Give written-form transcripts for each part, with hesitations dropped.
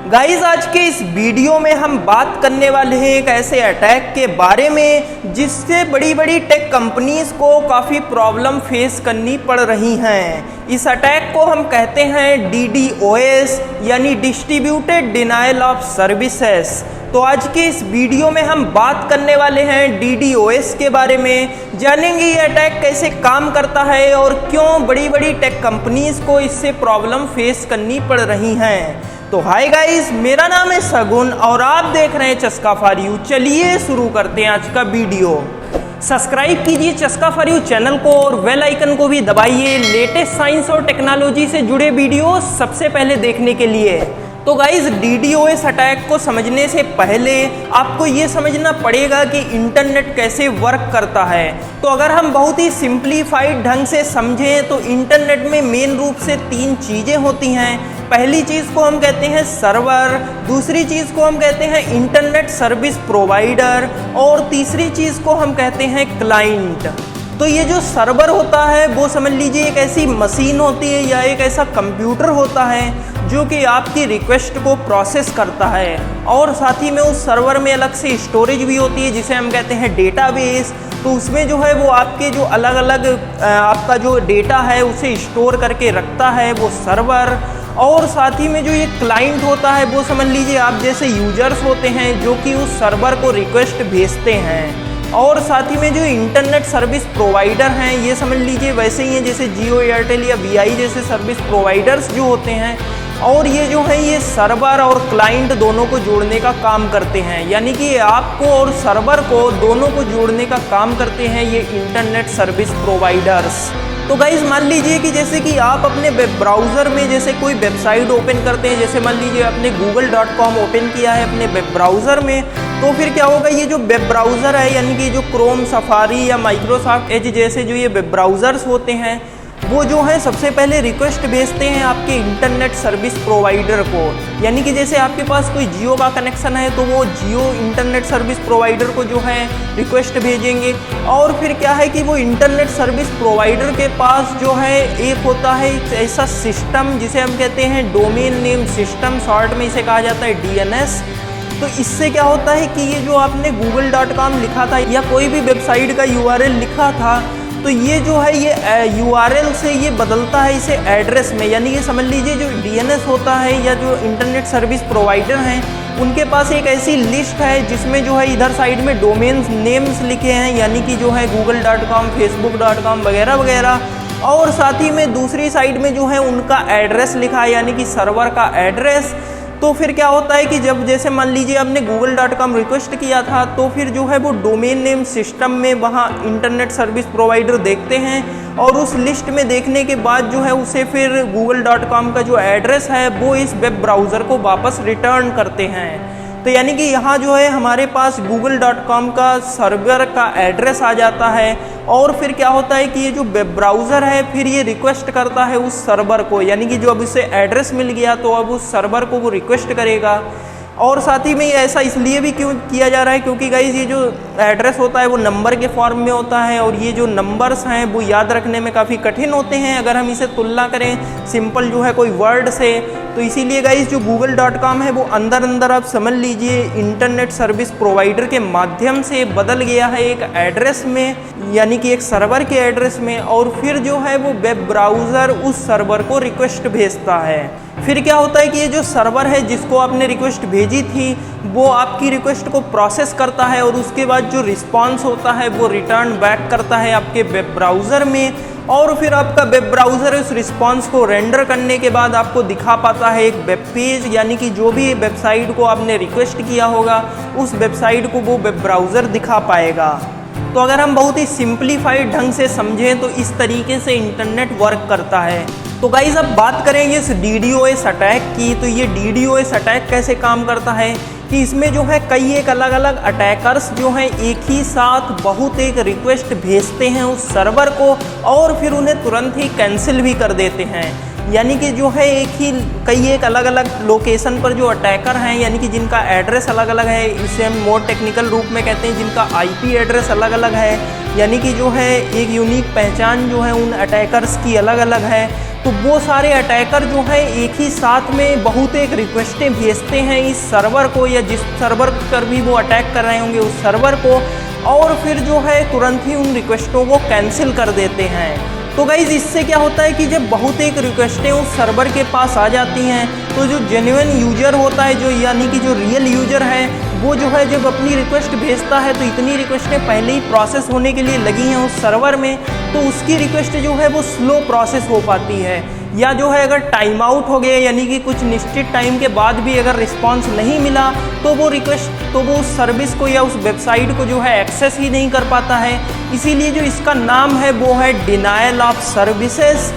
Guys आज के इस वीडियो में हम बात करने वाले हैं एक ऐसे अटैक के बारे में जिससे बड़ी बड़ी टेक कंपनीज को काफ़ी प्रॉब्लम फेस करनी पड़ रही हैं। इस अटैक को हम कहते हैं DDoS यानी डिस्ट्रीब्यूटेड डिनायल ऑफ सर्विसेज। तो आज के इस वीडियो में हम बात करने वाले हैं DDoS के बारे में, जानेंगे ये अटैक कैसे काम करता है और क्यों बड़ी बड़ी टेक कंपनीज को इससे प्रॉब्लम फेस करनी पड़ रही हैं। तो हाय गाइस, मेरा नाम है सगुन और आप देख रहे हैं चस्का फॉर यू। चलिए शुरू करते हैं आज का वीडियो। सब्सक्राइब कीजिए चस्का फॉर यू चैनल को और बेल आइकन को भी दबाइए लेटेस्ट साइंस और टेक्नोलॉजी से जुड़े वीडियो सबसे पहले देखने के लिए। तो गाइज DDoS अटैक को समझने से पहले आपको ये समझना पड़ेगा कि इंटरनेट कैसे वर्क करता है। तो अगर हम बहुत ही सिंप्लीफाइड ढंग से समझें तो इंटरनेट में मेन रूप से 3 चीज़ें होती हैं। पहली चीज़ को हम कहते हैं सर्वर, दूसरी चीज़ को हम कहते हैं इंटरनेट सर्विस प्रोवाइडर और तीसरी चीज़ को हम कहते हैं क्लाइंट। तो ये जो सर्वर होता है वो समझ लीजिए एक ऐसी मशीन होती है या एक ऐसा कंप्यूटर होता है जो कि आपकी रिक्वेस्ट को प्रोसेस करता है और साथ ही में उस सर्वर में अलग से स्टोरेज भी होती है जिसे हम कहते हैं डेटाबेस। तो उसमें जो है वो आपके जो अलग अलग आपका जो डेटा है उसे स्टोर करके रखता है वो सर्वर। और साथ ही में जो ये क्लाइंट होता है वो समझ लीजिए आप जैसे यूजर्स होते हैं जो कि उस सर्वर को रिक्वेस्ट भेजते हैं। और साथ ही में जो इंटरनेट सर्विस प्रोवाइडर हैं ये समझ लीजिए वैसे ही हैं जैसे जियो, एयरटेल या VI जैसे सर्विस प्रोवाइडर्स जो होते हैं। और ये जो है ये सर्वर और क्लाइंट दोनों को जोड़ने का काम करते हैं, यानी कि आपको और सर्वर को दोनों को जोड़ने का काम करते हैं ये इंटरनेट सर्विस प्रोवाइडर्स। तो गाइज मान लीजिए कि जैसे कि आप अपने वेब ब्राउज़र में जैसे कोई वेबसाइट ओपन करते हैं, जैसे मान लीजिए आपने google.com ओपन किया है अपने वेब ब्राउज़र में, तो फिर क्या होगा ये जो वेब ब्राउज़र है यानी कि जो क्रोम, सफारी या माइक्रोसॉफ्ट एज जैसे जो ये वेब ब्राउज़र्स होते हैं वो जो है सबसे पहले रिक्वेस्ट भेजते हैं आपके इंटरनेट सर्विस प्रोवाइडर को। यानी कि जैसे आपके पास कोई जियो का कनेक्शन है तो वो जियो इंटरनेट सर्विस प्रोवाइडर को जो है रिक्वेस्ट भेजेंगे। और फिर क्या है कि वो इंटरनेट सर्विस प्रोवाइडर के पास जो है एक होता है ऐसा सिस्टम जिसे हम कहते हैं डोमेन नेम सिस्टम, शॉर्ट में इसे कहा जाता है DNS। तो इससे क्या होता है कि ये जो आपने google.com लिखा था या कोई भी वेबसाइट का URL लिखा था तो ये जो है ये URL से ये बदलता है इसे एड्रेस में। यानी कि समझ लीजिए जो DNS होता है या जो इंटरनेट सर्विस प्रोवाइडर हैं उनके पास एक ऐसी लिस्ट है जिसमें जो है इधर साइड में डोमेन नेम्स लिखे हैं, यानी कि जो है google.com, facebook.com वगैरह वगैरह। और साथ ही में दूसरी साइड में जो है उनका एड्रेस लिखा है, यानी कि सर्वर का एड्रेस। तो फिर क्या होता है कि जब जैसे मान लीजिए आपने google.com रिक्वेस्ट किया था तो फिर जो है वो डोमेन नेम सिस्टम में वहाँ इंटरनेट सर्विस प्रोवाइडर देखते हैं और उस लिस्ट में देखने के बाद जो है उसे फिर google.com का जो एड्रेस है वो इस वेब ब्राउज़र को वापस रिटर्न करते हैं। तो यानी कि यहाँ जो है हमारे पास google.com का सर्वर का एड्रेस आ जाता है और फिर क्या होता है कि ये जो वेब ब्राउज़र है फिर ये रिक्वेस्ट करता है उस सर्वर को, यानी कि जो अब इसे एड्रेस मिल गया तो अब उस सर्वर को वो रिक्वेस्ट करेगा। और साथ ही में ये ऐसा इसलिए भी क्यों किया जा रहा है क्योंकि गाइज ये जो एड्रेस होता है वो नंबर के फॉर्म में होता है और ये जो नंबर्स हैं वो याद रखने में काफ़ी कठिन होते हैं अगर हम इसे तुलना करें सिंपल जो है कोई वर्ड से। तो इसीलिए गाइज जो google.com है वो अंदर अंदर आप समझ लीजिए इंटरनेट सर्विस प्रोवाइडर के माध्यम से बदल गया है एक एड्रेस में, यानी कि एक सर्वर के एड्रेस में। और फिर जो है वो वेब ब्राउज़र उस सर्वर को रिक्वेस्ट भेजता है। फिर क्या होता है कि ये जो सर्वर है जिसको आपने रिक्वेस्ट भेजी थी वो आपकी रिक्वेस्ट को प्रोसेस करता है और उसके बाद जो रिस्पांस होता है वो रिटर्न बैक करता है आपके वेब ब्राउज़र में। और फिर आपका वेब ब्राउज़र उस रिस्पांस को रेंडर करने के बाद आपको दिखा पाता है एक वेब पेज, यानी कि जो भी वेबसाइट को आपने रिक्वेस्ट किया होगा उस वेबसाइट को वो वेब ब्राउज़र दिखा पाएगा। तो अगर हम बहुत ही सिंप्लीफाइड ढंग से समझें तो इस तरीके से इंटरनेट वर्क करता है। तो गाइज अब बात करेंगे इस DDoS अटैक की। तो ये DDoS अटैक कैसे काम करता है कि इसमें जो है कई एक अलग अलग अटैकर्स जो हैं एक ही साथ बहुत एक रिक्वेस्ट भेजते हैं उस सर्वर को और फिर उन्हें तुरंत ही कैंसिल भी कर देते हैं। यानी कि जो है कई एक अलग अलग लोकेशन पर जो अटैकर हैं, यानी कि जिनका एड्रेस अलग अलग है, इसे हम मोर टेक्निकल रूप में कहते हैं जिनका IP एड्रेस अलग अलग है, यानी कि जो है एक यूनिक पहचान जो है उन अटैकर्स की अलग अलग है। तो वो सारे अटैकर जो है एक ही साथ में बहुत एक रिक्वेस्टें भेजते हैं इस सर्वर को, या जिस सर्वर पर भी वो अटैक कर रहे होंगे उस सर्वर को, और फिर जो है तुरंत ही उन रिक्वेस्टों को कैंसिल कर देते हैं। तो गाइज़ इससे क्या होता है कि जब बहुत एक रिक्वेस्टें उस सर्वर के पास आ जाती हैं तो जो जेन्युइन यूजर होता है, जो यानी कि जो रियल यूजर है, वो जो है जब अपनी रिक्वेस्ट भेजता है तो इतनी रिक्वेस्टें पहले ही प्रोसेस होने के लिए लगी हैं उस सर्वर में, तो उसकी रिक्वेस्ट जो है वो स्लो प्रोसेस हो पाती है, या जो है अगर टाइम आउट हो गया यानी कि कुछ निश्चित टाइम के बाद भी अगर रिस्पांस नहीं मिला तो वो रिक्वेस्ट तो वो उस सर्विस को या उस वेबसाइट को जो है एक्सेस ही नहीं कर पाता है। इसीलिए जो इसका नाम है वो है डिनायल ऑफ सर्विसेज,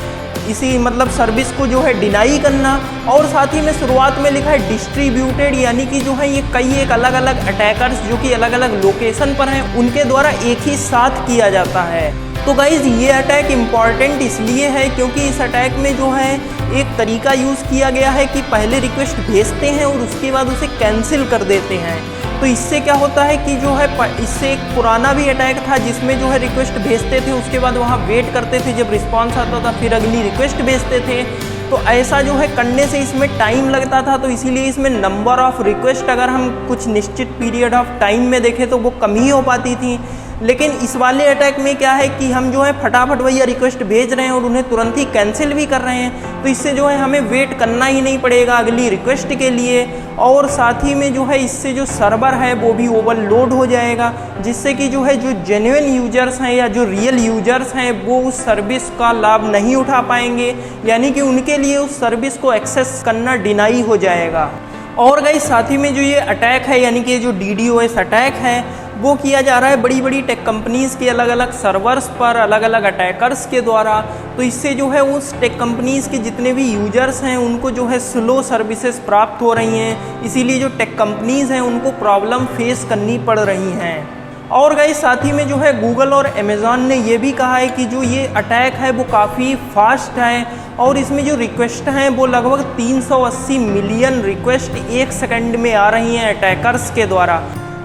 इसी मतलब सर्विस को जो है डिनाई करना। और साथ ही में शुरुआत में लिखा है डिस्ट्रीब्यूटेड, यानी कि जो है ये कई एक अलग अलग अटैकर्स जो कि अलग अलग लोकेशन पर हैं उनके द्वारा एक ही साथ किया जाता है। तो गाइज़ ये अटैक इम्पॉर्टेंट इसलिए है क्योंकि इस अटैक में जो है एक तरीका यूज़ किया गया है कि पहले रिक्वेस्ट भेजते हैं और उसके बाद उसे कैंसिल कर देते हैं। तो इससे क्या होता है कि जो है इससे एक पुराना भी अटैक था जिसमें जो है रिक्वेस्ट भेजते थे, उसके बाद वहाँ वेट करते थे, जब रिस्पांस आता था फिर अगली रिक्वेस्ट भेजते थे। तो ऐसा जो है करने से इसमें टाइम लगता था, तो इसीलिए इसमें नंबर ऑफ़ रिक्वेस्ट अगर हम कुछ निश्चित पीरियड ऑफ टाइम में देखें तो वो कम ही हो पाती थी। लेकिन इस वाले अटैक में क्या है कि हम जो है फटाफट भैया रिक्वेस्ट भेज रहे हैं और उन्हें तुरंत ही कैंसिल भी कर रहे हैं, तो इससे जो है हमें वेट करना ही नहीं पड़ेगा अगली रिक्वेस्ट के लिए। और साथ ही में जो है इससे जो सर्वर है वो भी ओवरलोड हो जाएगा, जिससे कि जो है जो जेन्युइन यूजर्स हैं या जो रियल यूजर्स हैं वो उस सर्विस का लाभ नहीं उठा पाएंगे, यानी कि उनके लिए उस सर्विस को एक्सेस करना डिनाई हो जाएगा। और गाइस साथ ही में जो ये अटैक है यानी कि जो DDoS अटैक है वो किया जा रहा है बड़ी बड़ी टेक कंपनीज़ के अलग अलग सर्वर्स पर अलग अलग अटैकर्स के द्वारा। तो इससे जो है उस टेक कंपनीज़ के जितने भी यूजर्स हैं उनको जो है स्लो सर्विसेज प्राप्त हो रही हैं, इसीलिए जो टेक कंपनीज़ हैं उनको प्रॉब्लम फेस करनी पड़ रही हैं। और गाइस साथ ही में जो है गूगल और अमेज़ॉन ने ये भी कहा है कि जो ये अटैक है वो काफ़ी फास्ट है और इसमें जो रिक्वेस्ट हैं वो लगभग 380 मिलियन रिक्वेस्ट एक सेकंड में आ रही हैं अटैकर्स के द्वारा।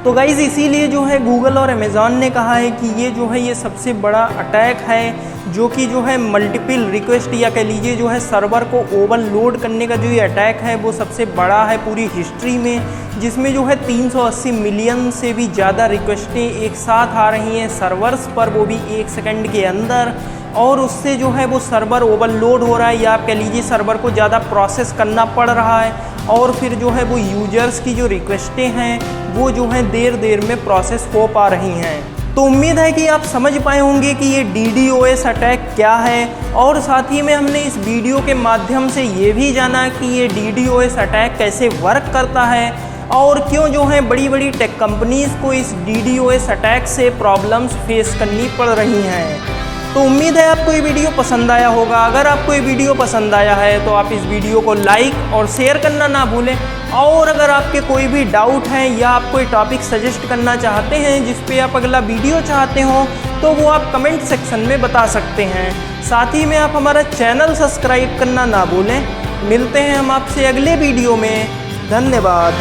तो गाइज़ इसीलिए जो है गूगल और अमेज़ॉन ने कहा है कि ये जो है ये सबसे बड़ा अटैक है जो कि जो है मल्टीपल रिक्वेस्ट या कह लीजिए जो है सर्वर को ओवरलोड करने का जो ये अटैक है वो सबसे बड़ा है पूरी हिस्ट्री में, जिसमें जो है 380 मिलियन से भी ज़्यादा रिक्वेस्टें एक साथ आ रही हैं सर्वर्स पर, वो भी एक सेकंड के अंदर। और उससे जो है वो सर्वर ओवरलोड हो रहा है या आप कह लीजिए सर्वर को ज़्यादा प्रोसेस करना पड़ रहा है, और फिर जो है वो यूजर्स की जो रिक्वेस्टें हैं वो जो है देर में प्रोसेस हो पा रही हैं। तो उम्मीद है कि आप समझ पाए होंगे कि ये DDoS अटैक क्या है, और साथ ही में हमने इस वीडियो के माध्यम से ये भी जाना कि ये DDoS अटैक कैसे वर्क करता है और क्यों जो है बड़ी बड़ी टेक कंपनीज़ को इस DDoS अटैक से प्रॉब्लम्स फेस करनी पड़ रही हैं। तो उम्मीद है आपको ये वीडियो पसंद आया होगा। अगर आपको ये वीडियो पसंद आया है तो आप इस वीडियो को लाइक और शेयर करना ना भूलें, और अगर आपके कोई भी डाउट हैं या आप कोई टॉपिक सजेस्ट करना चाहते हैं जिस पे आप अगला वीडियो चाहते हो तो वो आप कमेंट सेक्शन में बता सकते हैं। साथ ही में आप हमारा चैनल सब्सक्राइब करना ना भूलें। मिलते हैं हम आपसे अगले वीडियो में। धन्यवाद।